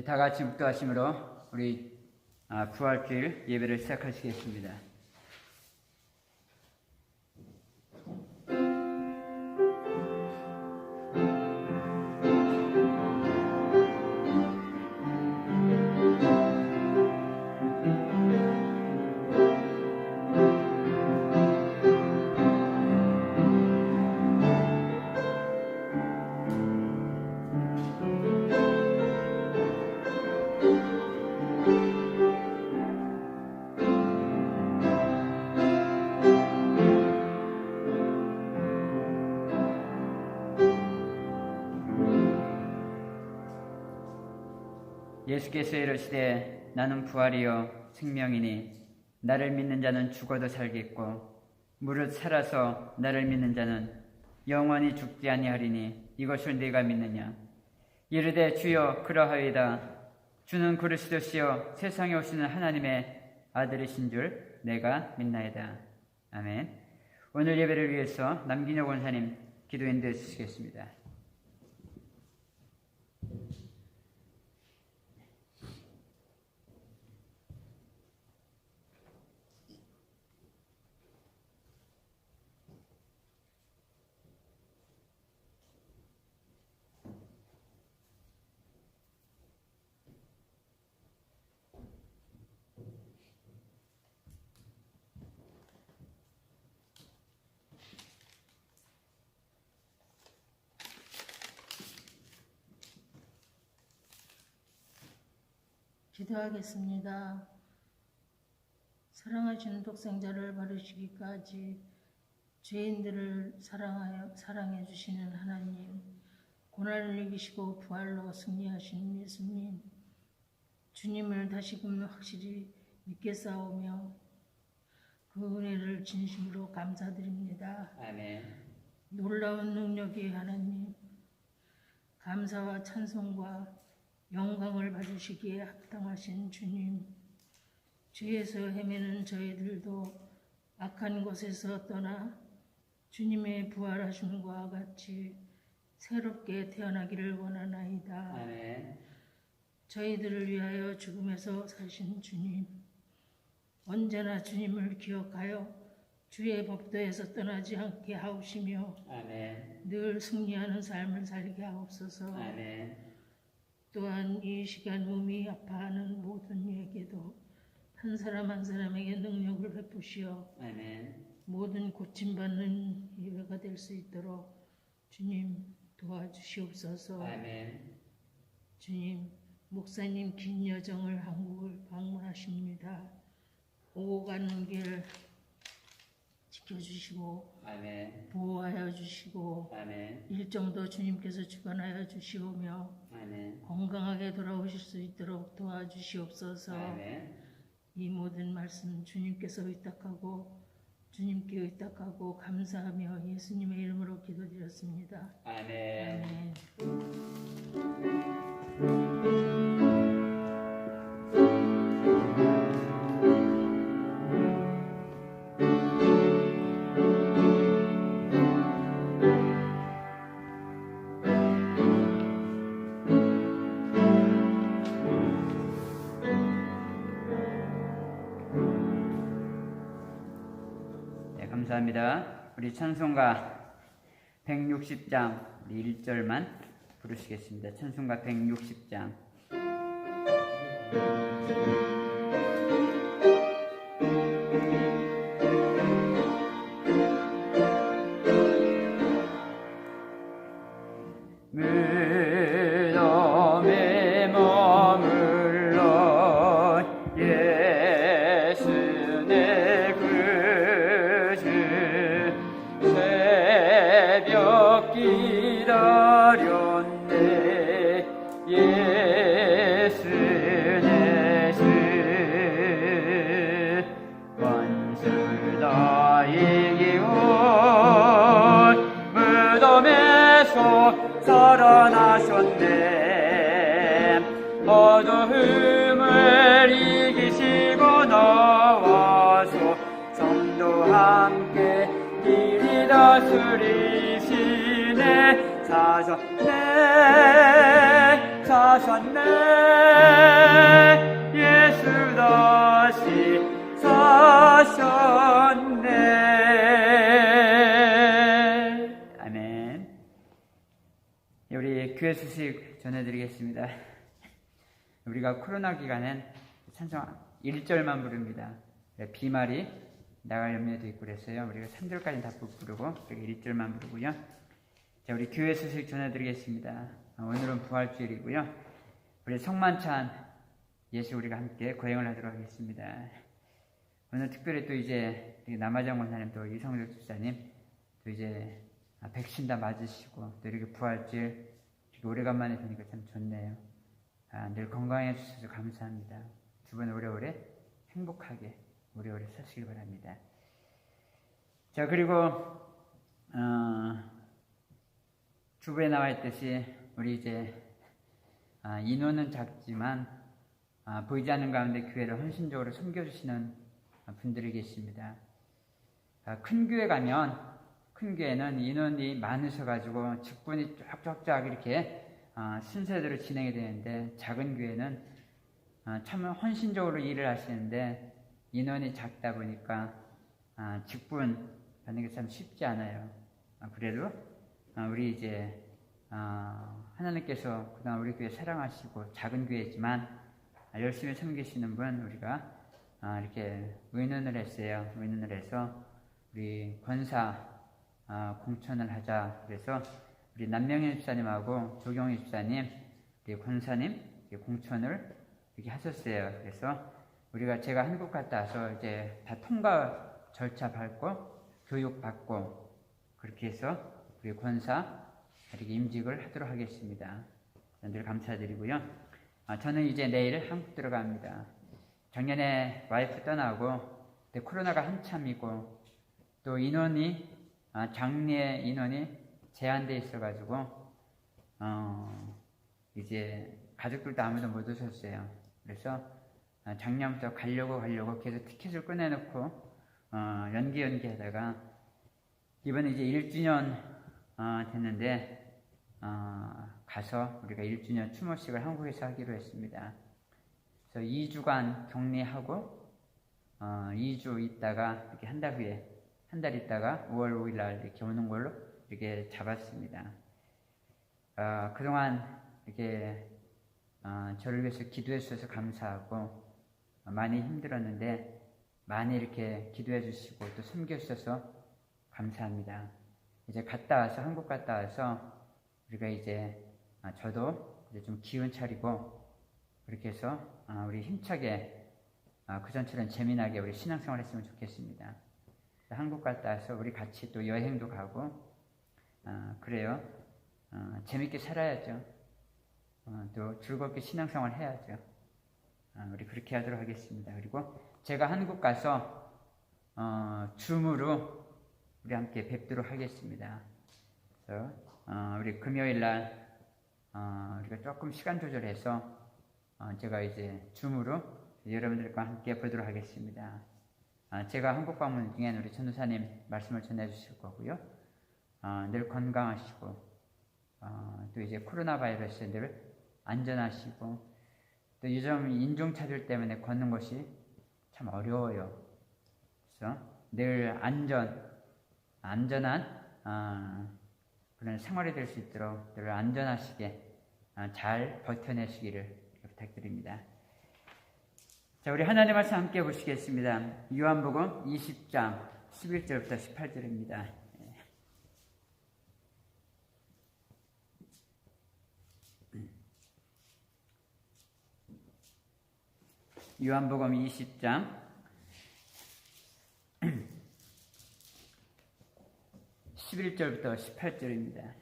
다 같이 묵도하심으로 우리 부활주일 예배를 시작하시겠습니다. 예수께서 이르시되 나는 부활이요 생명이니 나를 믿는 자는 죽어도 살겠고 무릇 살아서 나를 믿는 자는 영원히 죽지 아니하리니 이것을 네가 믿느냐. 이르되 주여 그러하이다. 주는 그리스도시요 세상에 오시는 하나님의 아들이신 줄 내가 믿나이다. 아멘. 오늘 예배를 위해서 남긴혁 원사님 기도 인도해 주시겠습니다. 기도하겠습니다. 사랑하시는 독생자를 바르시기까지 죄인들을 사랑해 주시는 하나님, 고난을 이기시고 부활로 승리하신 예수님, 주님을 다시금 확실히 믿겠사오며 그 은혜를 진심으로 감사드립니다. 아멘. 놀라운 능력이 하나님, 감사와 찬송과 영광을 받으시기에 합당하신 주님, 죄에서 헤매는 저희들도 악한 곳에서 떠나 주님의 부활하심과 같이 새롭게 태어나기를 원하나이다. 아멘. 저희들을 위하여 죽음에서 사신 주님, 언제나 주님을 기억하여 주의 법도에서 떠나지 않게 하옵시며 아멘. 늘 승리하는 삶을 살게 하옵소서. 아멘. 또한 이 시간 몸이 아파하는 모든 이에게도 한 사람 한 사람에게 능력을 베푸시어 아멘. 모든 고침받는 예배가 될 수 있도록 주님 도와주시옵소서. 아멘. 주님, 목사님 긴 여정을 한국을 방문하십니다. 오고 가는 길 지켜주시고 아멘. 보호하여 주시고 아멘. 일정도 주님께서 주관하여 주시오며 아멘. 건강하게 돌아오실 수 있도록 도와주시옵소서. 아멘. 이 모든 말씀 주님께서 의탁하고 주님께 의탁하고 감사하며 예수님의 이름으로 기도드렸습니다. 아멘. 아멘. 감사합니다. 우리 찬송가 160장 1절만 부르시겠습니다. 찬송가 160장. 무덤에 머물러 예수 내 구주 새벽 기다렸네. 예수 내 주 원수 다 이기고 무덤에서 살아나셨네. 어두움을 이기시고 나와서 성도와 함께 길이 다스리시네. 사셨네 사셨네. 예수 다시 사셨네. 아멘. 우리 교회 소식 전해드리겠습니다. 우리가 코로나 기간엔 찬송 1절만 부릅니다. 비말이 나갈 염려도 있고 그랬어요. 우리가 3절까지는 다 부르고 1절만 부르고요. 자, 우리 교회 소식 전해드리겠습니다. 오늘은 부활주일이고요. 우리 성만찬 예수 우리가 함께 거행을 하도록 하겠습니다. 오늘 특별히 또 이제 남아정 권사님 또 이성적 집사님 또 이제 백신 다 맞으시고 또 이렇게 부활주일 이렇게 오래간만에 뵈니까 참 좋네요. 늘 건강해 주셔서 감사합니다. 두 분 오래오래 행복하게 오래오래 사시길 바랍니다. 자, 그리고 주부에 나와 있듯이 우리 이제 인원은 작지만 보이지 않는 가운데 교회를 헌신적으로 섬겨주시는 분들이 계십니다. 큰 교회 가면 큰 교회는 인원이 많으셔가지고 직분이 쫙쫙쫙 이렇게 순서대로 진행이 되는데 작은 교회는 참 헌신적으로 일을 하시는데 인원이 작다 보니까 직분 받는 게 참 쉽지 않아요. 그래도 우리 이제 하나님께서 그동안 우리 교회 사랑하시고 작은 교회지만 열심히 섬기시는 분 우리가 이렇게 의논을 했어요. 의논을 해서 우리 권사 공천을 하자. 그래서 우리 남명현 집사님하고 조경희 집사님, 우리 권사님 공천을 이렇게 하셨어요. 그래서 제가 한국 갔다 와서 이제 다 통과 절차 밟고 교육 받고 그렇게 해서 우리 권사 이렇게 임직을 하도록 하겠습니다. 늘 감사드리고요. 저는 이제 내일 한국 들어갑니다. 작년에 와이프 떠나고 그때 코로나가 한참이고 또 인원이 장례 인원이 제한돼 있어가지고 이제 가족들도 아무도 못 오셨어요. 그래서 작년부터 가려고 계속 티켓을 꺼내놓고 연기하다가 이번에 이제 1주년 됐는데 가서 우리가 1주년 추모식을 한국에서 하기로 했습니다. 그래서 2주간 격리하고 2주 있다가 이렇게 한 달 있다가 5월 5일 날 이렇게 오는 걸로 이렇게 잡았습니다. 그동안 이렇게 저를 위해서 기도해 주셔서 감사하고 많이 힘들었는데 많이 이렇게 기도해 주시고 또 섬겨 주셔서 감사합니다. 이제 한국 갔다 와서 우리가 이제 저도 이제 좀 기운 차리고 그렇게 해서 우리 힘차게 그전처럼 재미나게 우리 신앙생활 했으면 좋겠습니다. 한국 갔다 와서 우리 같이 또 여행도 가고 그래요. 재밌게 살아야죠. 또 즐겁게 신앙생활 해야죠. 우리 그렇게 하도록 하겠습니다. 그리고 제가 한국 가서 줌으로 우리 함께 뵙도록 하겠습니다. 그래서 우리 금요일 날 우리가 조금 시간 조절해서 제가 이제 줌으로 여러분들과 함께 보도록 하겠습니다. 제가 한국 방문 중엔 우리 전도사님 말씀을 전해주실 거고요. 늘 건강하시고 또 이제 코로나 바이러스에 늘 안전하시고 또 요즘 인종차별 때문에 걷는 것이 참 어려워요. 그래서 늘 안전한 그런 생활이 될 수 있도록 늘 안전하시게 잘 버텨내시기를 부탁드립니다. 자, 우리 하나님 말씀 함께 보시겠습니다. 요한복음 20장 11절부터 18절입니다. 요한복음 20장 11절부터 18절입니다.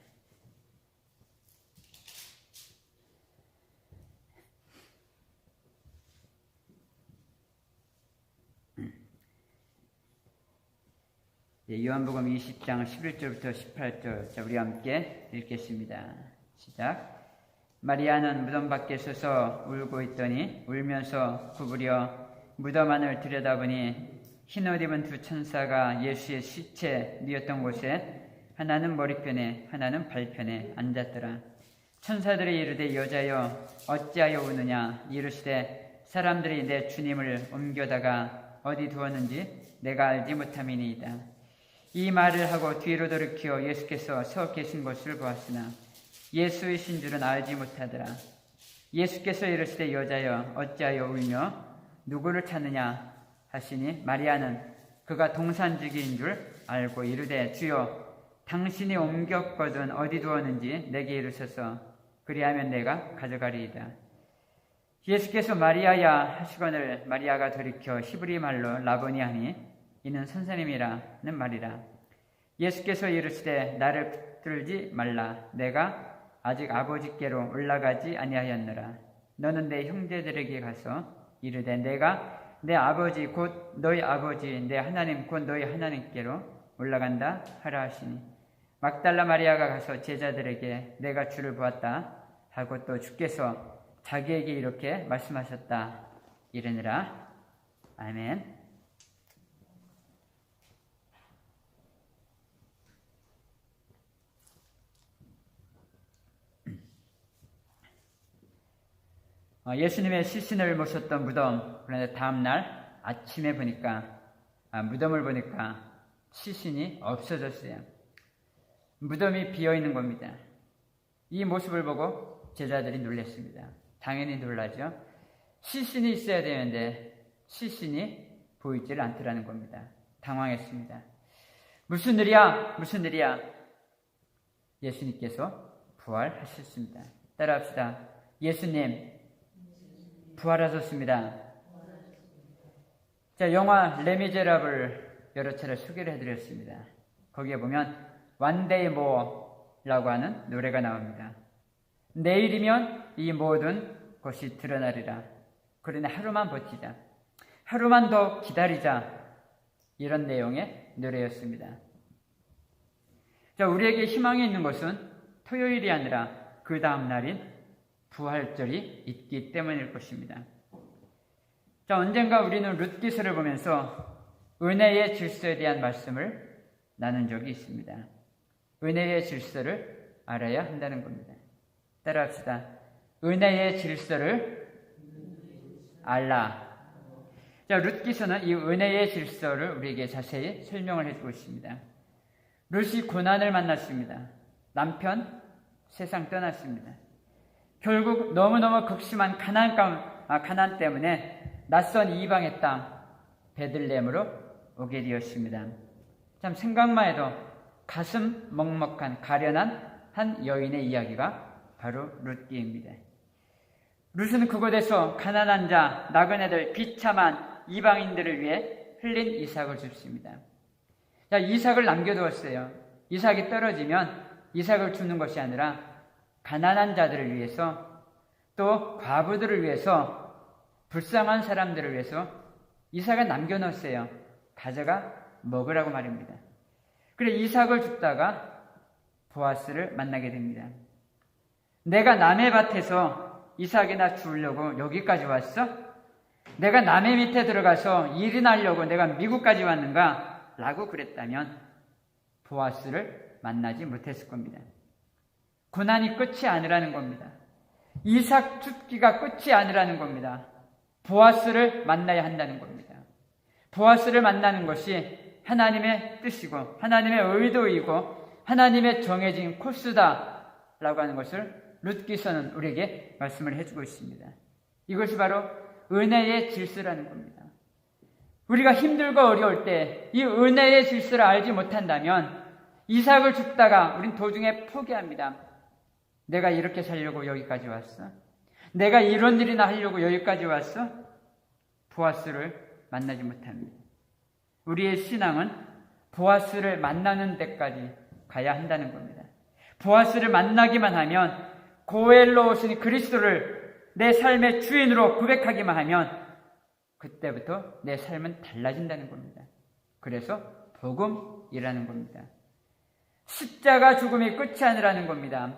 요한복음 20장 11절부터 18절, 자, 우리 함께 읽겠습니다. 시작. 마리아는 무덤 밖에 서서 울고 있더니 울면서 구부려 무덤 안을 들여다보니 흰옷 입은 두 천사가 예수의 시체 누웠던 곳에 하나는 머리편에 하나는 발편에 앉았더라. 천사들이 이르되 여자여 어찌하여 우느냐 이르시되 사람들이 내 주님을 옮겨다가 어디 두었는지 내가 알지 못함이니이다. 이 말을 하고 뒤로 돌이켜 예수께서 서 계신 곳을 보았으나 예수이신 줄은 알지 못하더라. 예수께서 이르시되 여자여 어찌하여 울며 누구를 찾느냐 하시니 마리아는 그가 동산지기인 줄 알고 이르되 주여 당신이 옮겼거든 어디 두었는지 내게 이르소서 그리하면 내가 가져가리이다. 예수께서 마리아야 하시거늘 마리아가 돌이켜 히브리 말로 라보니 하니 이는 선생님이라는 말이라. 예수께서 이르시되 나를 붙들지 말라. 내가 아직 아버지께로 올라가지 아니하였느라. 너는 내 형제들에게 가서 이르되 내가 내 아버지 곧 너희 아버지 내 하나님 곧 너희 하나님께로 올라간다 하라 하시니 막달라 마리아가 가서 제자들에게 내가 주를 보았다 하고 또 주께서 자기에게 이렇게 말씀하셨다 이르니라. 아멘. 예수님의 시신을 모셨던 무덤. 그런데 다음날 아침에 보니까 무덤을 보니까 시신이 없어졌어요. 무덤이 비어있는 겁니다. 이 모습을 보고 제자들이 놀랐습니다. 당연히 놀라죠. 시신이 있어야 되는데 시신이 보이질 않더라는 겁니다. 당황했습니다. 무슨 일이야? 무슨 일이야? 예수님께서 부활하셨습니다. 따라합시다. 예수님 부활하셨습니다. 자, 영화 레미제라블 여러 차례 소개를 해드렸습니다. 거기에 보면 One Day More라고 하는 노래가 나옵니다. 내일이면 이 모든 것이 드러나리라. 그러니 하루만 버티자. 하루만 더 기다리자. 이런 내용의 노래였습니다. 자, 우리에게 희망이 있는 것은 토요일이 아니라 그 다음 날인 부활절이 있기 때문일 것입니다. 자, 언젠가 우리는 룻기서를 보면서 은혜의 질서에 대한 말씀을 나눈 적이 있습니다. 은혜의 질서를 알아야 한다는 겁니다. 따라합시다. 은혜의 질서를 알라. 자, 룻기서는 이 은혜의 질서를 우리에게 자세히 설명을 해주고 있습니다. 룻이 고난을 만났습니다. 남편 세상 떠났습니다. 결국 너무너무 극심한 가난 때문에 낯선 이방의 땅 베들레헴으로 오게 되었습니다. 참 생각만 해도 가슴 먹먹한 가련한 한 여인의 이야기가 바로 룻기입니다. 룻은 그곳에서 가난한 자, 나그네들, 비참한 이방인들을 위해 흘린 이삭을 줍습니다. 자, 이삭을 남겨두었어요. 이삭이 떨어지면 이삭을 주는 것이 아니라 가난한 자들을 위해서 또 과부들을 위해서 불쌍한 사람들을 위해서 이삭을 남겨놓았어요. 가져가 먹으라고 말입니다. 그래 이삭을 줍다가 보아스를 만나게 됩니다. 내가 남의 밭에서 이삭이나 주우려고 여기까지 왔어? 내가 남의 밑에 들어가서 일이나 하려고 내가 미국까지 왔는가? 라고 그랬다면 보아스를 만나지 못했을 겁니다. 고난이 끝이 아니라는 겁니다. 이삭 줍기가 끝이 아니라는 겁니다. 보아스를 만나야 한다는 겁니다. 보아스를 만나는 것이 하나님의 뜻이고 하나님의 의도이고 하나님의 정해진 코스다라고 하는 것을 룻기서는 우리에게 말씀을 해주고 있습니다. 이것이 바로 은혜의 질서라는 겁니다. 우리가 힘들고 어려울 때 이 은혜의 질서를 알지 못한다면 이삭을 줍다가 우린 도중에 포기합니다. 내가 이렇게 살려고 여기까지 왔어? 내가 이런 일이나 하려고 여기까지 왔어? 보아스를 만나지 못합니다. 우리의 신앙은 보아스를 만나는 데까지 가야 한다는 겁니다. 보아스를 만나기만 하면 고엘로 오신 그리스도를 내 삶의 주인으로 고백하기만 하면 그때부터 내 삶은 달라진다는 겁니다. 그래서 복음이라는 겁니다. 십자가 죽음이 끝이 아니라는 겁니다.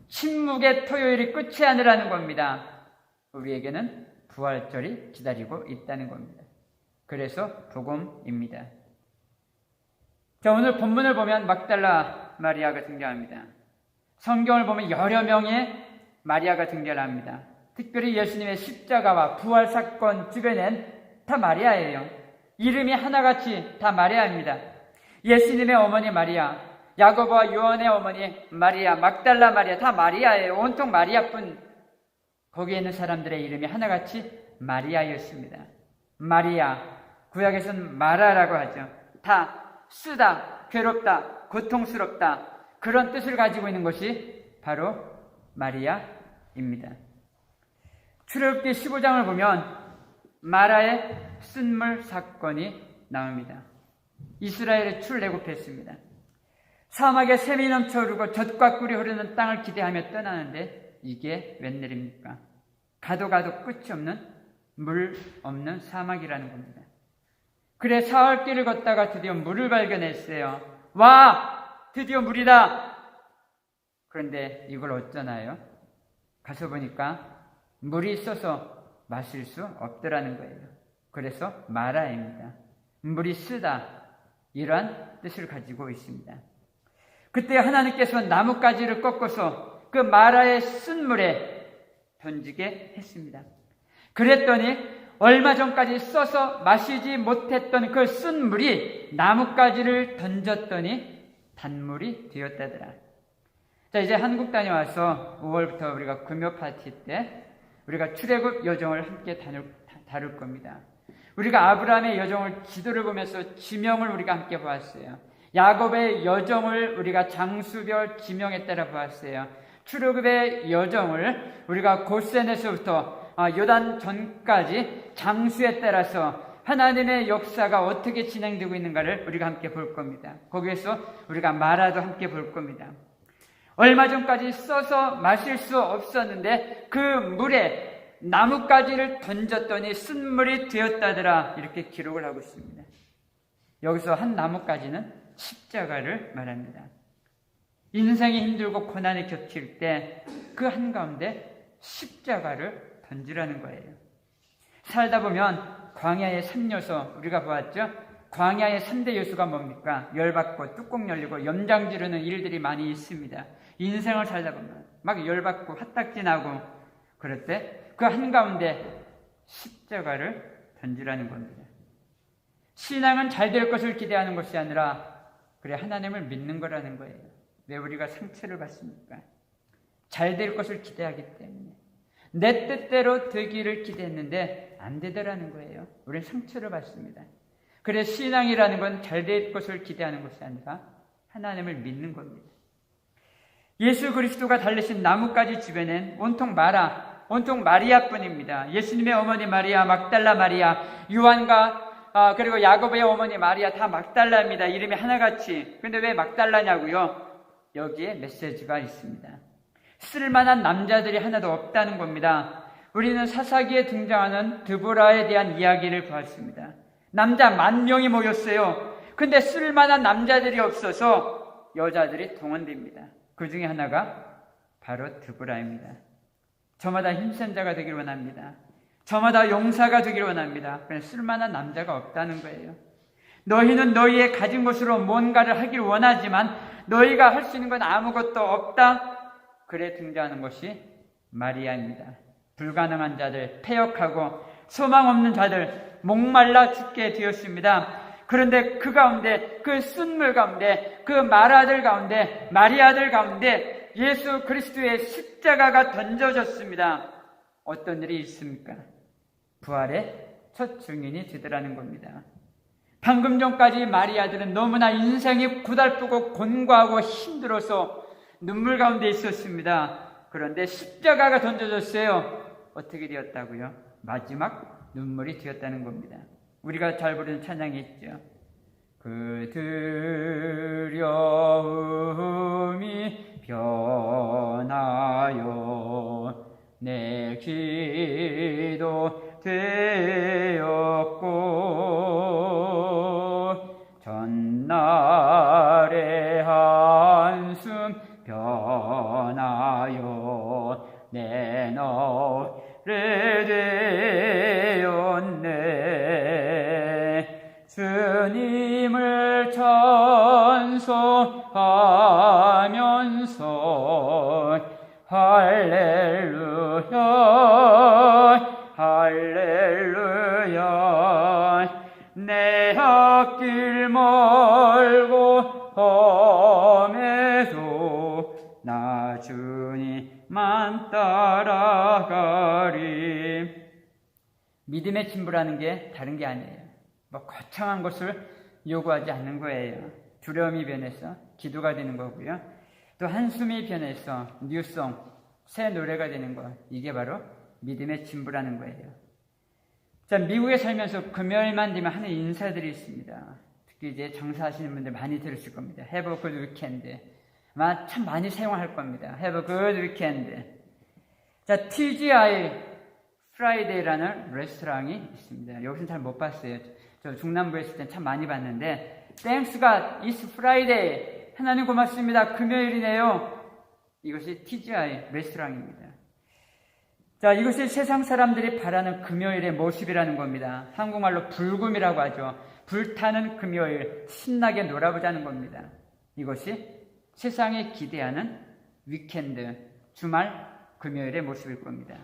침묵의 토요일이 끝이 아니라는 겁니다. 우리에게는 부활절이 기다리고 있다는 겁니다. 그래서 복음입니다. 자, 오늘 본문을 보면 막달라 마리아가 등장합니다. 성경을 보면 여러 명의 마리아가 등장합니다. 특별히 예수님의 십자가와 부활 사건 주변엔 다 마리아예요. 이름이 하나같이 다 마리아입니다. 예수님의 어머니 마리아, 야고보와 요한의 어머니 마리아, 막달라 마리아, 다 마리아예요. 온통 마리아뿐. 거기에 있는 사람들의 이름이 하나같이 마리아였습니다. 마리아, 구약에서는 마라라고 하죠. 다 쓰다, 괴롭다, 고통스럽다, 그런 뜻을 가지고 있는 것이 바로 마리아입니다. 출애굽기 15장을 보면 마라의 쓴물 사건이 나옵니다. 이스라엘이 출애굽했습니다. 사막에 샘이 넘쳐 흐르고 젖과 꿀이 흐르는 땅을 기대하며 떠나는데 이게 웬일입니까? 가도 끝이 없는 물 없는 사막이라는 겁니다. 그래 사흘 길을 걷다가 드디어 물을 발견했어요. 와! 드디어 물이다! 그런데 이걸 어쩌나요? 가서 보니까 물이 있어서 마실 수 없더라는 거예요. 그래서 마라입니다. 물이 쓰다, 이러한 뜻을 가지고 있습니다. 그때 하나님께서 나뭇가지를 꺾어서 그 마라의 쓴 물에 던지게 했습니다. 그랬더니 얼마 전까지 써서 마시지 못했던 그 쓴 물이 나뭇가지를 던졌더니 단물이 되었다더라. 자, 이제 한국 다녀와서 5월부터 우리가 금요 파티 때 우리가 출애굽 여정을 함께 다룰 겁니다. 우리가 아브라함의 여정을 지도를 보면서 지명을 우리가 함께 보았어요. 야곱의 여정을 우리가 장수별 지명에 따라 보았어요. 출애굽의 여정을 우리가 고센에서부터 요단 전까지 장수에 따라서 하나님의 역사가 어떻게 진행되고 있는가를 우리가 함께 볼 겁니다. 거기에서 우리가 마라도 함께 볼 겁니다. 얼마 전까지 써서 마실 수 없었는데 그 물에 나뭇가지를 던졌더니 쓴물이 되었다더라, 이렇게 기록을 하고 있습니다. 여기서 한 나뭇가지는 십자가를 말합니다. 인생이 힘들고 고난이 겹칠 때 그 한가운데 십자가를 던지라는 거예요. 살다 보면 광야의 3요소 우리가 보았죠. 광야의 3대 요소가 뭡니까? 열받고 뚜껑 열리고 염장 지르는 일들이 많이 있습니다. 인생을 살다 보면 막 열받고 화딱지나고 그럴 때 그 한가운데 십자가를 던지라는 겁니다. 신앙은 잘 될 것을 기대하는 것이 아니라 그래 하나님을 믿는 거라는 거예요. 왜 우리가 상처를 받습니까? 잘 될 것을 기대하기 때문에. 내 뜻대로 되기를 기대했는데 안 되더라는 거예요. 우리는 상처를 받습니다. 그래 신앙이라는 건 잘 될 것을 기대하는 것이 아니라 하나님을 믿는 겁니다. 예수 그리스도가 달리신 나뭇가지 주변엔 온통 마리아뿐입니다. 예수님의 어머니 마리아, 막달라 마리아, 요한과 그리고 야고보의 어머니 마리아 다 막달라입니다. 이름이 하나같이. 그런데 왜 막달라냐고요? 여기에 메시지가 있습니다. 쓸만한 남자들이 하나도 없다는 겁니다. 우리는 사사기에 등장하는 드보라에 대한 이야기를 보았습니다. 남자 10,000명이 모였어요. 근데 쓸만한 남자들이 없어서 여자들이 동원됩니다. 그 중에 하나가 바로 드보라입니다. 저마다 힘센 자가 되길 원합니다. 저마다 용사가 되길 원합니다. 그냥 쓸만한 남자가 없다는 거예요. 너희는 너희의 가진 것으로 뭔가를 하길 원하지만 너희가 할 수 있는 건 아무것도 없다. 그래 등장하는 것이 마리아입니다. 불가능한 자들, 패역하고 소망 없는 자들, 목말라 죽게 되었습니다. 그런데 그 가운데, 그 쓴물 가운데, 그 마라들 가운데, 마리아들 가운데 예수 그리스도의 십자가가 던져졌습니다. 어떤 일이 있습니까? 부활의 첫 증인이 되더라는 겁니다. 방금 전까지 마리아들은 너무나 인생이 고달프고 곤고하고 힘들어서 눈물 가운데 있었습니다. 그런데 십자가가 던져졌어요. 어떻게 되었다고요? 마지막 눈물이 되었다는 겁니다. 우리가 잘 부르는 찬양이 있죠. 그 두려움이 변하여 내 기도 되었고 전날의 한숨 변하여 내 노래 되었네. 주님을 찬송하면서 할렐루야 나 주님만 따라가리. 믿음의 진보라는 게 다른 게 아니에요. 뭐 거창한 것을 요구하지 않는 거예요. 두려움이 변해서 기도가 되는 거고요. 또 한숨이 변해서 뉴송, 새 노래가 되는 거. 이게 바로 믿음의 진보라는 거예요. 자, 미국에 살면서 금요일만 되면 하는 인사들이 있습니다. 특히 이제 장사하시는 분들 많이 들으실 겁니다. Have a good weekend. 아마 참 많이 사용할 겁니다. Have a good weekend. 자, TGI 프라이데이라는 레스토랑이 있습니다. 여기서는 잘 못 봤어요. 저 중남부에 있을 땐 참 많이 봤는데, Thanks God, it's Friday. 하나님 고맙습니다. 금요일이네요. 이것이 TGI 레스토랑입니다. 자, 이것이 세상 사람들이 바라는 금요일의 모습이라는 겁니다. 한국말로 불금이라고 하죠. 불타는 금요일, 신나게 놀아보자는 겁니다. 이것이 세상이 기대하는 위켄드, 주말, 금요일의 모습일 겁니다.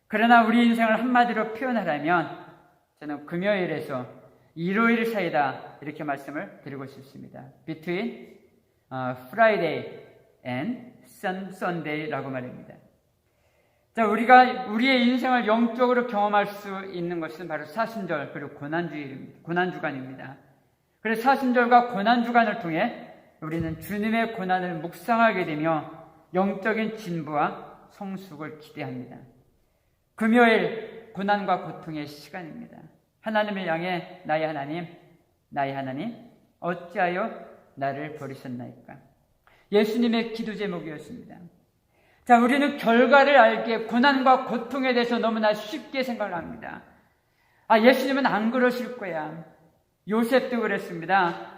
그러나 우리 인생을 한마디로 표현하려면 저는 금요일에서 일요일 사이다 이렇게 말씀을 드리고 싶습니다. Between Friday and Sunday라고 말입니다. 자, 우리가 우리의 인생을 영적으로 경험할 수 있는 것은 바로 사순절 그리고 고난주간입니다. 그래서 사순절과 고난주간을 통해 우리는 주님의 고난을 묵상하게 되며 영적인 진보와 성숙을 기대합니다. 금요일 고난과 고통의 시간입니다. 하나님을 향해 나의 하나님 어찌하여 나를 버리셨나이까. 예수님의 기도 제목이었습니다. 자, 우리는 결과를 알기에 고난과 고통에 대해서 너무나 쉽게 생각합니다. 예수님은 안 그러실 거야. 요셉도 그랬습니다.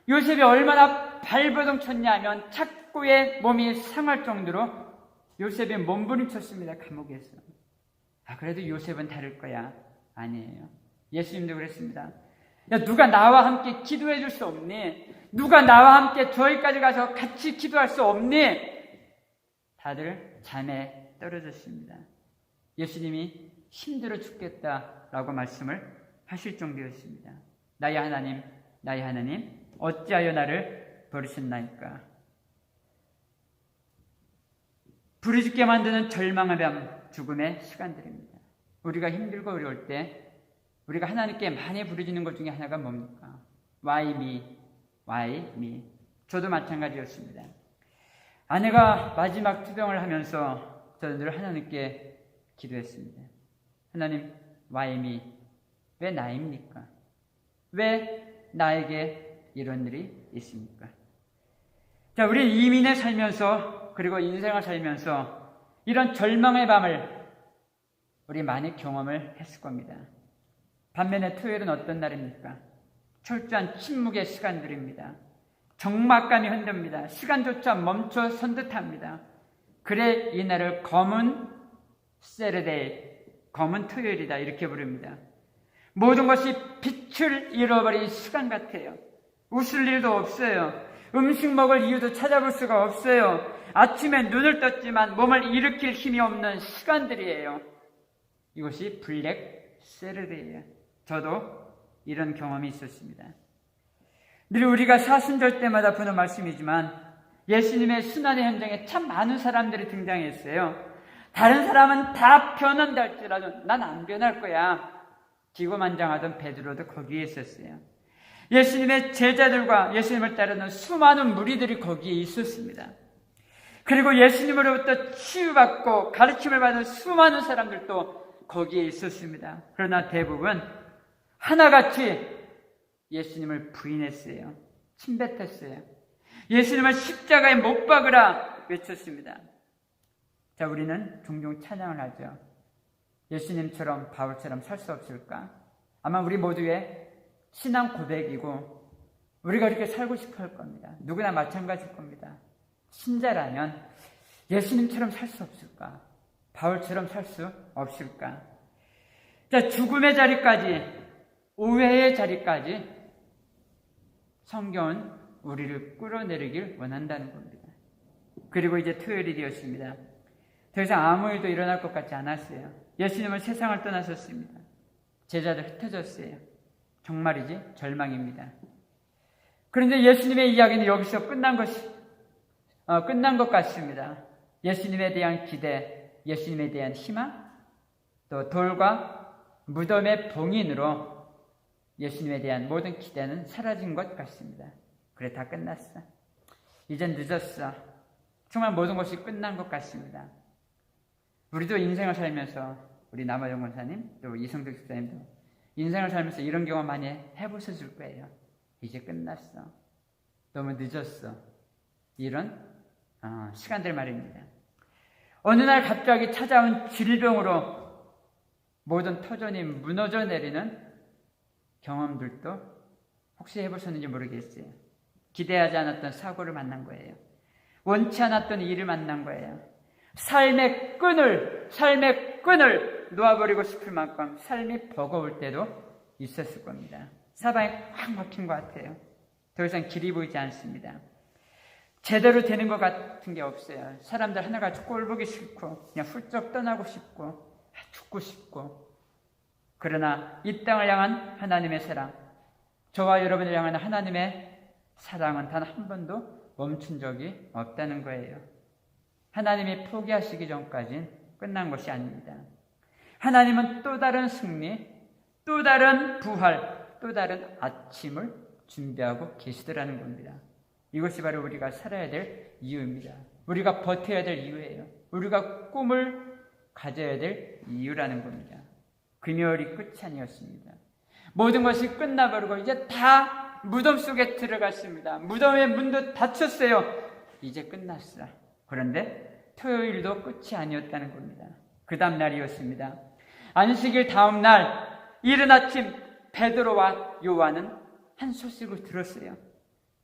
요셉이 얼마나 발버둥 쳤냐 하면 착고에 몸이 상할 정도로 요셉이 몸부림쳤습니다. 감옥에서. 그래도 요셉은 다를 거야. 아니에요. 예수님도 그랬습니다. 야, 누가 나와 함께 기도해 줄 수 없니? 누가 나와 함께 저기까지 가서 같이 기도할 수 없니? 다들 잠에 떨어졌습니다. 예수님이 힘들어 죽겠다라고 말씀을 하실 정도였습니다. 나의 하나님 어찌하여 나를 버리셨나이까. 부르짖게 만드는 절망의 밤, 죽음의 시간들입니다. 우리가 힘들고 어려울 때 우리가 하나님께 많이 부르짖는 것 중에 하나가 뭡니까? Why me? Why me? 저도 마찬가지였습니다. 아내가 마지막 투병을 하면서 저는 늘 하나님께 기도했습니다. 하나님, why me? 왜 나입니까? 왜 나에게 이런 일이 있습니까? 자, 우리 이민에 살면서 그리고 인생을 살면서 이런 절망의 밤을 우리 많이 경험을 했을 겁니다. 반면에 토요일은 어떤 날입니까? 철저한 침묵의 시간들입니다. 적막감이 흔듭니다. 시간조차 멈춰 선 듯합니다. 그래 이 날을 검은 세르데이, 검은 토요일이다 이렇게 부릅니다. 모든 것이 빛을 잃어버린 시간 같아요. 웃을 일도 없어요. 음식 먹을 이유도 찾아볼 수가 없어요. 아침에 눈을 떴지만 몸을 일으킬 힘이 없는 시간들이에요. 이것이 블랙 세르데이예요. 저도 이런 경험이 있었습니다. 늘 우리가 사순절 때마다 보는 말씀이지만 예수님의 순환의 현장에 참 많은 사람들이 등장했어요. 다른 사람은 다 변한다 할지라도 난 안 변할 거야. 기고만장하던 베드로도 거기에 있었어요. 예수님의 제자들과 예수님을 따르는 수많은 무리들이 거기에 있었습니다. 그리고 예수님으로부터 치유받고 가르침을 받은 수많은 사람들도 거기에 있었습니다. 그러나 대부분 하나같이 예수님을 부인했어요. 침뱉었어요. 예수님을 십자가에 못 박으라 외쳤습니다. 자, 우리는 종종 찬양을 하죠. 예수님처럼 바울처럼 살 수 없을까? 아마 우리 모두의 신앙 고백이고 우리가 이렇게 살고 싶어 할 겁니다. 누구나 마찬가지일 겁니다. 신자라면 예수님처럼 살 수 없을까? 바울처럼 살 수 없을까? 자, 죽음의 자리까지, 오해의 자리까지 성경은 우리를 끌어내리길 원한다는 겁니다. 그리고 이제 토요일이 되었습니다. 더 이상 아무 일도 일어날 것 같지 않았어요. 예수님은 세상을 떠나셨습니다. 제자들 흩어졌어요. 정말이지 절망입니다. 그런데 예수님의 이야기는 여기서 끝난 것 같습니다. 예수님에 대한 기대, 예수님에 대한 희망, 또 돌과 무덤의 봉인으로 예수님에 대한 모든 기대는 사라진 것 같습니다. 그래, 다 끝났어. 이젠 늦었어. 정말 모든 것이 끝난 것 같습니다. 우리도 인생을 살면서, 우리 남아영 권사님, 또 이성득 집사님도 인생을 살면서 이런 경험 많이 해보셨을 거예요. 이제 끝났어. 너무 늦었어. 이런 시간들 말입니다. 어느 날 갑자기 찾아온 질병으로 모든 터전이 무너져 내리는 경험들도 혹시 해보셨는지 모르겠어요. 기대하지 않았던 사고를 만난 거예요. 원치 않았던 일을 만난 거예요. 삶의 끈을 놓아버리고 싶을 만큼 삶이 버거울 때도 있었을 겁니다. 사방이 확 막힌 것 같아요. 더 이상 길이 보이지 않습니다. 제대로 되는 것 같은 게 없어요. 사람들 하나같이 꼴 보기 싫고 그냥 훌쩍 떠나고 싶고 죽고 싶고. 그러나 이 땅을 향한 하나님의 사랑, 저와 여러분을 향한 하나님의 사랑은 단 한 번도 멈춘 적이 없다는 거예요. 하나님이 포기하시기 전까지는 끝난 것이 아닙니다. 하나님은 또 다른 승리, 또 다른 부활, 또 다른 아침을 준비하고 계시더라는 겁니다. 이것이 바로 우리가 살아야 될 이유입니다. 우리가 버텨야 될 이유예요. 우리가 꿈을 가져야 될 이유라는 겁니다. 금요일이 끝이 아니었습니다. 모든 것이 끝나버리고 이제 다 무덤 속에 들어갔습니다. 무덤의 문도 닫혔어요. 이제 끝났어. 그런데 토요일도 끝이 아니었다는 겁니다. 그 다음 날이었습니다. 안식일 다음 날 이른 아침 베드로와 요한은 한 소식을 들었어요.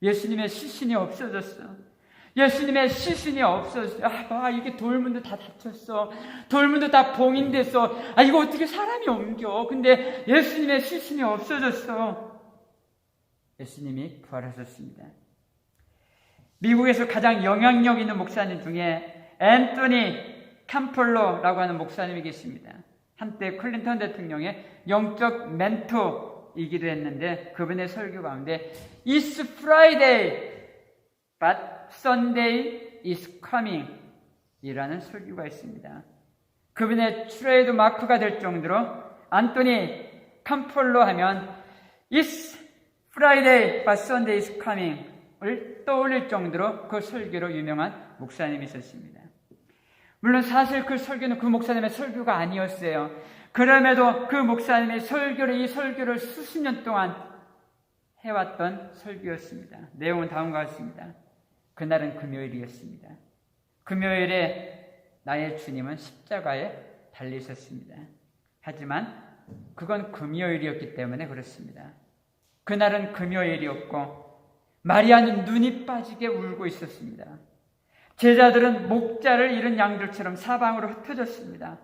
예수님의 시신이 없어졌어. 예수님의 시신이 없어졌어요. 이게 돌문도 다 닫혔어. 돌문도 다 봉인됐어. 이거 어떻게 사람이 옮겨. 근데 예수님의 시신이 없어졌어. 예수님이 부활하셨습니다. 미국에서 가장 영향력 있는 목사님 중에 앤토니 캠폴로라고 하는 목사님이 계십니다. 한때 클린턴 대통령의 영적 멘토이기도 했는데 그분의 설교 가운데 It's Friday, but Sunday is coming 이라는 설교가 있습니다. 그분의 트레이드 마크가 될 정도로 안토니 캠폴로 하면 It's Friday, but Sunday is coming 을 떠올릴 정도로 그 설교로 유명한 목사님이 있었습니다. 물론 사실 그 설교는 그 목사님의 설교가 아니었어요. 그럼에도 그 목사님의 이 설교를 수십 년 동안 해왔던 설교였습니다. 내용은 다음과 같습니다. 그날은 금요일이었습니다. 금요일에 나의 주님은 십자가에 달리셨습니다. 하지만 그건 금요일이었기 때문에 그렇습니다. 그날은 금요일이었고 마리아는 눈이 빠지게 울고 있었습니다. 제자들은 목자를 잃은 양들처럼 사방으로 흩어졌습니다.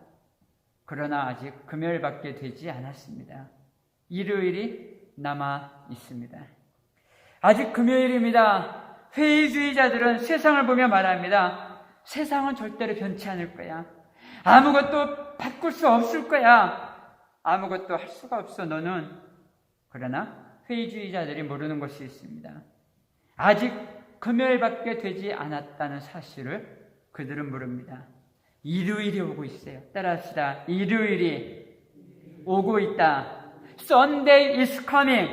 그러나 아직 금요일밖에 되지 않았습니다. 일요일이 남아 있습니다. 아직 금요일입니다. 회의주의자들은 세상을 보며 말합니다. 세상은 절대로 변치 않을 거야. 아무것도 바꿀 수 없을 거야. 아무것도 할 수가 없어 너는. 그러나 회의주의자들이 모르는 것이 있습니다. 아직 금요일밖에 되지 않았다는 사실을 그들은 모릅니다. 일요일이 오고 있어요. 따라합시다. 일요일이 오고 있다. Sunday is coming.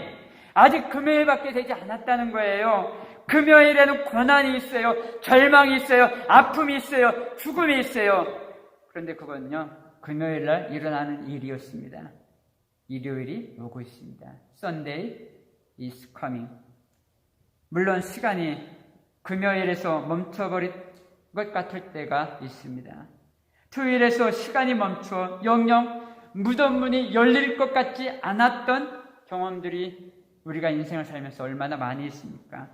아직 금요일밖에 되지 않았다는 거예요. 금요일에는 고난이 있어요. 절망이 있어요. 아픔이 있어요. 죽음이 있어요. 그런데 그건요, 금요일날 일어나는 일이었습니다. 일요일이 오고 있습니다. Sunday is coming. 물론 시간이 금요일에서 멈춰버릴 것 같을 때가 있습니다. 토요일에서 시간이 멈춰 영영 무덤 문이 열릴 것 같지 않았던 경험들이 우리가 인생을 살면서 얼마나 많이 있습니까?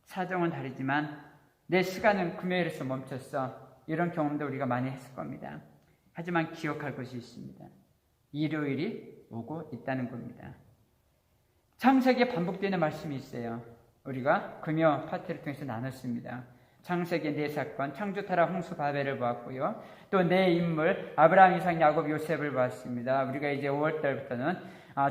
사정은 다르지만 내 시간은 금요일에서 멈췄어. 이런 경험도 우리가 많이 했을 겁니다. 하지만 기억할 것이 있습니다. 일요일이 오고 있다는 겁니다. 창세기에 반복되는 말씀이 있어요. 우리가 금요 파티를 통해서 나눴습니다. 창세기 4사건, 창조, 타락, 홍수, 바벨을 보았고요. 또 네 인물, 아브라함, 이삭, 야곱, 요셉을 보았습니다. 우리가 이제 5월달부터는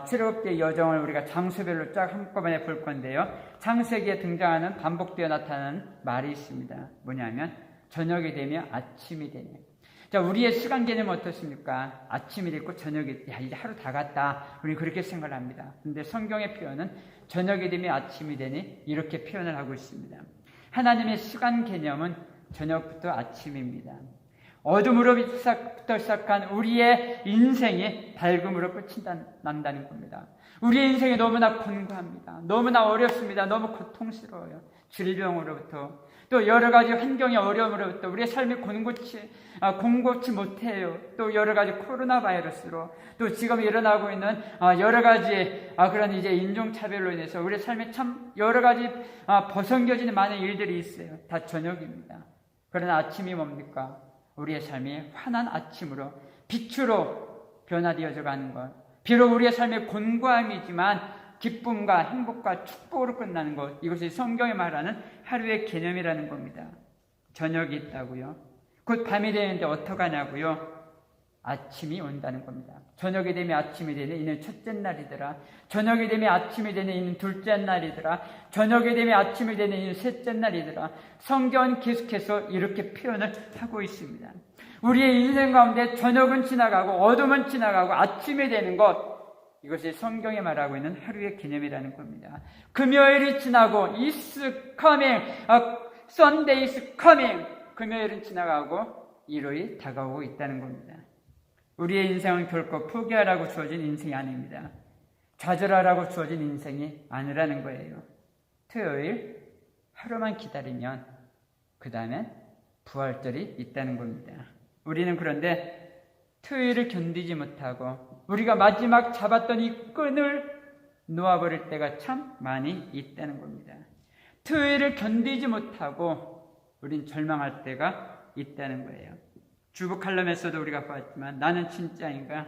출애굽기의 여정을 우리가 장소별로 쫙 한꺼번에 볼 건데요. 창세기에 등장하는 반복되어 나타나는 말이 있습니다. 뭐냐면 저녁이 되며 아침이 되며. 자, 우리의 시간 개념은 어떻습니까? 아침이 됐고 저녁이, 야, 이제 하루 다 갔다. 우리 그렇게 생각을 합니다. 근데 성경의 표현은 저녁이 되며 아침이 되니 이렇게 표현을 하고 있습니다. 하나님의 시간 개념은 저녁부터 아침입니다. 어둠으로부터 시작한 우리의 인생이 밝음으로 끝이 난다는 겁니다. 우리의 인생이 너무나 곤고합니다. 너무나 어렵습니다. 너무 고통스러워요. 질병으로부터 또 여러 가지 환경의 어려움으로부터 우리의 삶이 공고치 못해요. 또 여러 가지 코로나 바이러스로 또 지금 일어나고 있는 여러 가지 그런 이제 인종차별로 인해서 우리의 삶에 참 여러 가지 벗어겨지는 많은 일들이 있어요. 다 저녁입니다. 그러나 아침이 뭡니까? 우리의 삶이 환한 아침으로 빛으로 변화되어져 가는 것. 비록 우리의 삶의 곤고함이지만 기쁨과 행복과 축복으로 끝나는 것. 이것이 성경이 말하는 하루의 개념이라는 겁니다. 저녁이 있다고요. 곧 밤이 되는데 어떡하냐고요. 아침이 온다는 겁니다. 저녁이 되면 아침이 되는 이는 첫째 날이더라. 저녁이 되면 아침이 되는 이는 둘째 날이더라. 저녁이 되면 아침이 되는 이는 셋째 날이더라. 성경은 계속해서 이렇게 표현을 하고 있습니다. 우리의 인생 가운데 저녁은 지나가고 어둠은 지나가고 아침이 되는 것, 이것이 성경이 말하고 있는 하루의 개념이라는 겁니다. 금요일이 지나고 is coming, Sunday is coming. 금요일은 지나가고 일요일이 다가오고 있다는 겁니다. 우리의 인생은 결코 포기하라고 주어진 인생이 아닙니다. 좌절하라고 주어진 인생이 아니라는 거예요. 토요일 하루만 기다리면 그 다음엔 부활절이 있다는 겁니다. 우리는 그런데 토요일을 견디지 못하고 우리가 마지막 잡았던 이 끈을 놓아버릴 때가 참 많이 있다는 겁니다. 토요일을 견디지 못하고 우린 절망할 때가 있다는 거예요. 주부 칼럼에서도 우리가 봤지만 나는 진짜인가?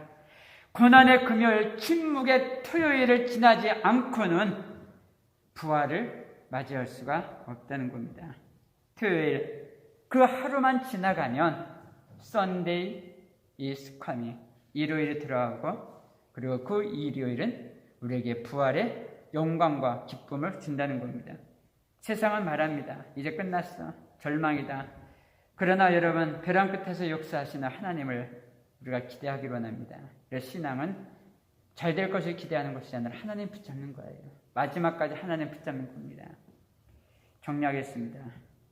고난의 금요일, 침묵의 토요일을 지나지 않고는 부활을 맞이할 수가 없다는 겁니다. 토요일, 그 하루만 지나가면 Sunday is coming. 일요일이 들어가고 그리고 그 일요일은 우리에게 부활의 영광과 기쁨을 준다는 겁니다. 세상은 말합니다. 이제 끝났어. 절망이다. 그러나 여러분, 벼랑 끝에서 역사하시는 하나님을 우리가 기대하기 원합니다. 그래서 신앙은 잘 될 것을 기대하는 것이 아니라 하나님 붙잡는 거예요. 마지막까지 하나님 붙잡는 겁니다. 정리하겠습니다.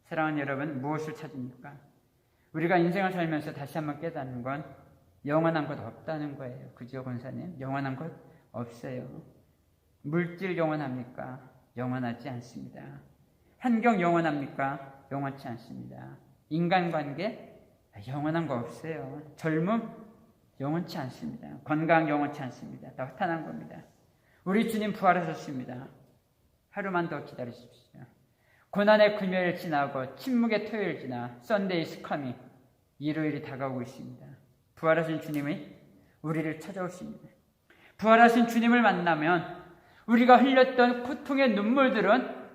사랑하는 여러분, 무엇을 찾습니까? 우리가 인생을 살면서 다시 한번 깨닫는 건 영원한 것 없다는 거예요. 그죠, 권사님? 영원한 것 없어요. 물질 영원합니까? 영원하지 않습니다. 환경 영원합니까? 영원치 않습니다. 인간관계 영원한 거 없어요. 젊음 영원치 않습니다. 건강 영원치 않습니다. 다 허탄한 겁니다. 우리 주님 부활하셨습니다. 하루만 더 기다리십시오. 고난의 금요일 지나고 침묵의 토요일 지나 Sunday is coming. 일요일이 다가오고 있습니다. 부활하신 주님이 우리를 찾아오십니다. 부활하신 주님을 만나면 우리가 흘렸던 고통의 눈물들은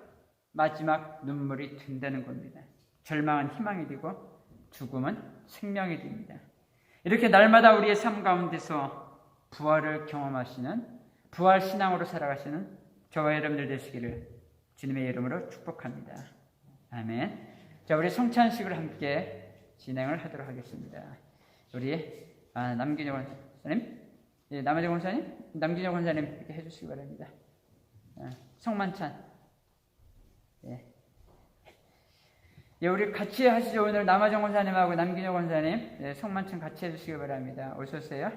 마지막 눈물이 된다는 겁니다. 절망은 희망이 되고 죽음은 생명이 됩니다. 이렇게 날마다 우리의 삶 가운데서 부활을 경험하시는 부활 신앙으로 살아가시는 저와 여러분들 되시기를 주님의 이름으로 축복합니다. 아멘. 자, 우리 성찬식을 함께 진행을 하도록 하겠습니다. 우리 남기녀 권사님, 남아정 권사님, 남기녀 권사님 이렇게 해주시기 바랍니다. 성만찬. 예, 우리 같이 하시죠. 오늘 남아정 권사님하고 남기녀 권사님 성만찬 같이 해주시기 바랍니다. 오셨어요?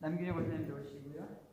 남기녀 권사님도 오시고요.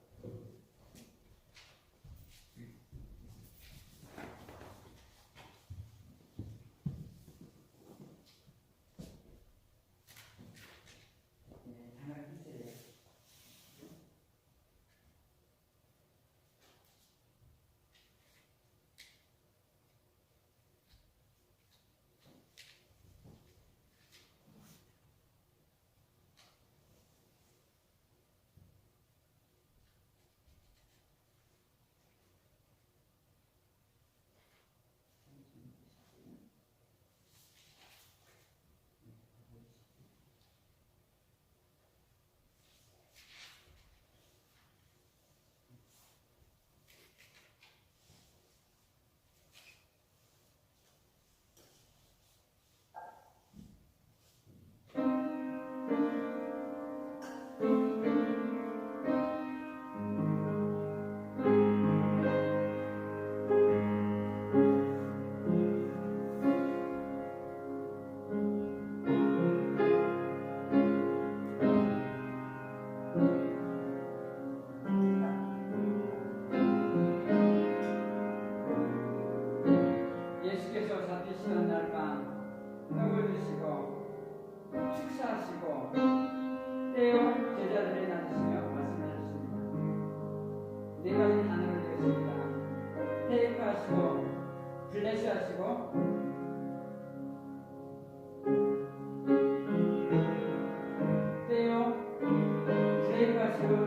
기도하겠습니다. 테이프 하시고 블레스 하시고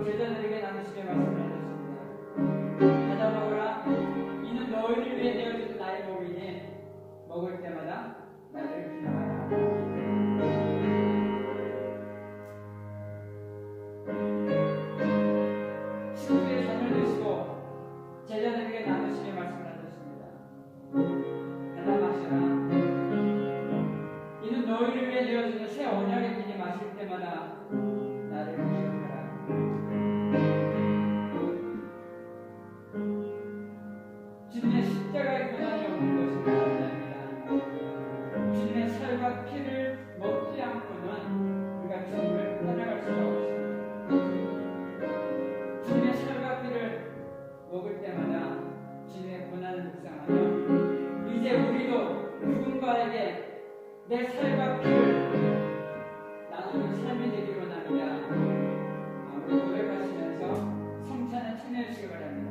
제자들에게 나누시게 말씀하셨습니다. 받아 먹으라. 이는 너희를 위해 되어진 나의 몸이니 먹을 때마다 나를 기념하라. 식구의 잔을 드시고 제자들에게 나누시게 말씀하셨습니다. 받아 마시라. 이는 너희를 위해 되어진 새 언약의 피니 마실 때마다 나를 기념하라. 주님의 십자가의 고난이 없는 것은 아닙니다. 주님의 살과 피를 먹지 않고는 우리가 주님을 따라갈 수가 없습니다. 주님의 살과 피를 먹을 때마다 주님의 고난을 묵상하며 이제 우리도 누군가에게 내 살과 피를 나누는 삶이 되기로 원합니다. 우리 고백하시면서 성찬에 참여해 주시기 바랍니다.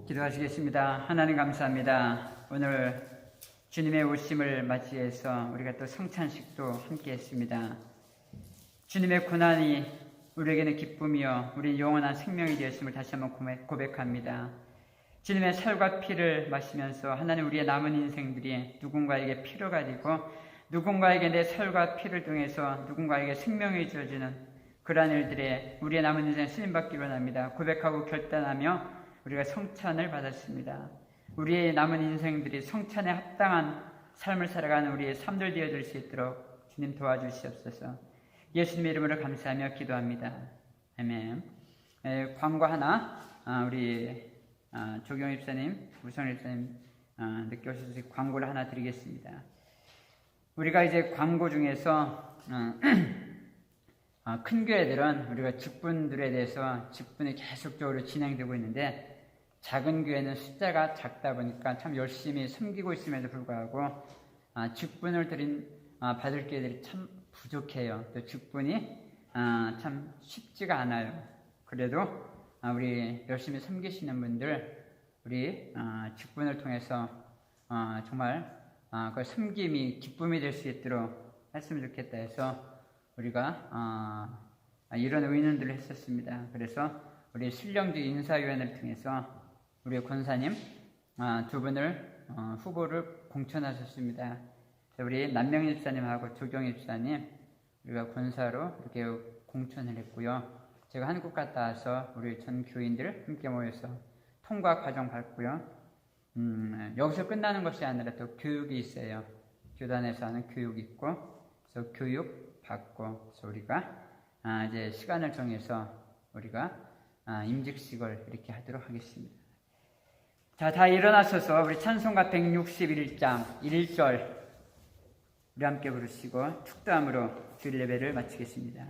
기도하시겠습니다. 하나님 감사합니다. 오늘 주님의 오심을 맞이해서 우리가 또 성찬식도 함께 했습니다. 주님의 고난이 우리에게는 기쁨이요 우리 영원한 생명이 되었음을 다시 한번 고백합니다. 주님의 살과 피를 마시면서 하나님 우리의 남은 인생들이 누군가에게 필요가 되고 누군가에게 내 살과 피를 통해서 누군가에게 생명이 주어지는 그러한 일들에 우리의 남은 인생 쓰임받기로 합니다. 고백하고 결단하며 우리가 성찬을 받았습니다. 우리의 남은 인생들이 성찬에 합당한 삶을 살아가는 우리의 삶들 되어줄 수 있도록 주님 도와주시옵소서. 예수님의 이름으로 감사하며 기도합니다. 아멘. 광고 하나 우리 조경 입사님, 우성 입사님 늦게 오셔서 광고를 하나 드리겠습니다. 우리가 이제 광고 중에서 큰 교회들은 우리가 직분들에 대해서 직분이 계속적으로 진행되고 있는데 작은 교회는 숫자가 작다 보니까 참 열심히 섬기고 있음에도 불구하고 직분을 받을 교회들이 참 부족해요. 또 직분이 참 쉽지가 않아요. 그래도 우리 열심히 섬기시는 분들 우리 직분을 통해서 정말 그 섬김이 기쁨이 될 수 있도록 했으면 좋겠다 해서 우리가 이런 의논들을 했었습니다. 그래서 우리 신령주 인사위원회를 통해서 우리 권사님 두 분을 후보를 공천하셨습니다. 우리 남명희 집사님하고 조경희 집사님 우리가 권사로 이렇게 공천을 했고요. 제가 한국 갔다 와서 우리 전 교인들 함께 모여서 통과 과정 밟고요. 여기서 끝나는 것이 아니라 또 교육이 있어요. 교단에서 하는 교육이 있고, 그래서 교육 받고, 그래서 우리가 이제 시간을 정해서 우리가 임직식을 이렇게 하도록 하겠습니다. 자, 다 일어나셔서 우리 찬송가 161장 1절 우리 함께 부르시고 축도함으로 주일 예배를 마치겠습니다.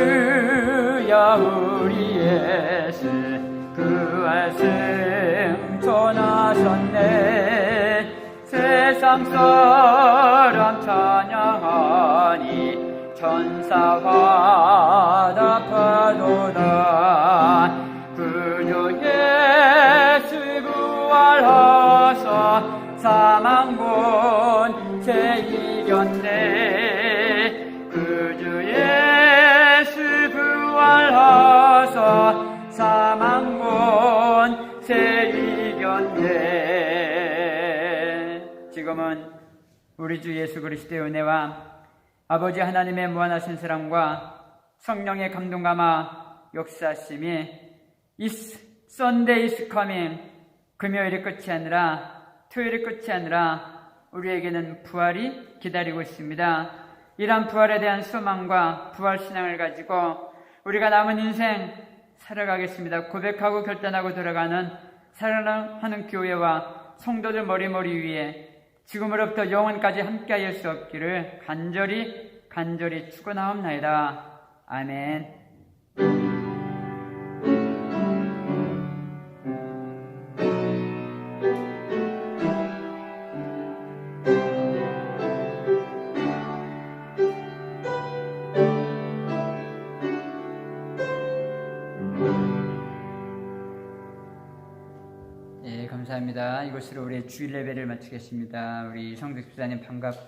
할렐루야 우리 예수 그와 승천하셨네. 세상 사람 찬양하니 천사와 답하도다. 그저 예수 부활하사 사망 권세 이겼네. 그저 예수 부활하사 사망 권세 이겼네. 지금은 우리 주 예수 그리스도의 은혜와 아버지 하나님의 무한하신 사랑과 성령의 감동감화 역사하심이 Sunday is coming, 금요일이 끝이 아니라 토요일이 끝이 아니라 우리에게는 부활이 기다리고 있습니다. 이러한 부활에 대한 소망과 부활 신앙을 가지고 우리가 남은 인생 살아가겠습니다. 고백하고 결단하고 돌아가는 사랑하는 교회와 성도들 머리머리 위에 지금으로부터 영원까지 함께할 수 없기를 간절히 축원하옵나이다. 아멘. 감사합니다. 이것으로 우리의 주일 예배를 마치겠습니다. 우리 성득 집사님 반갑고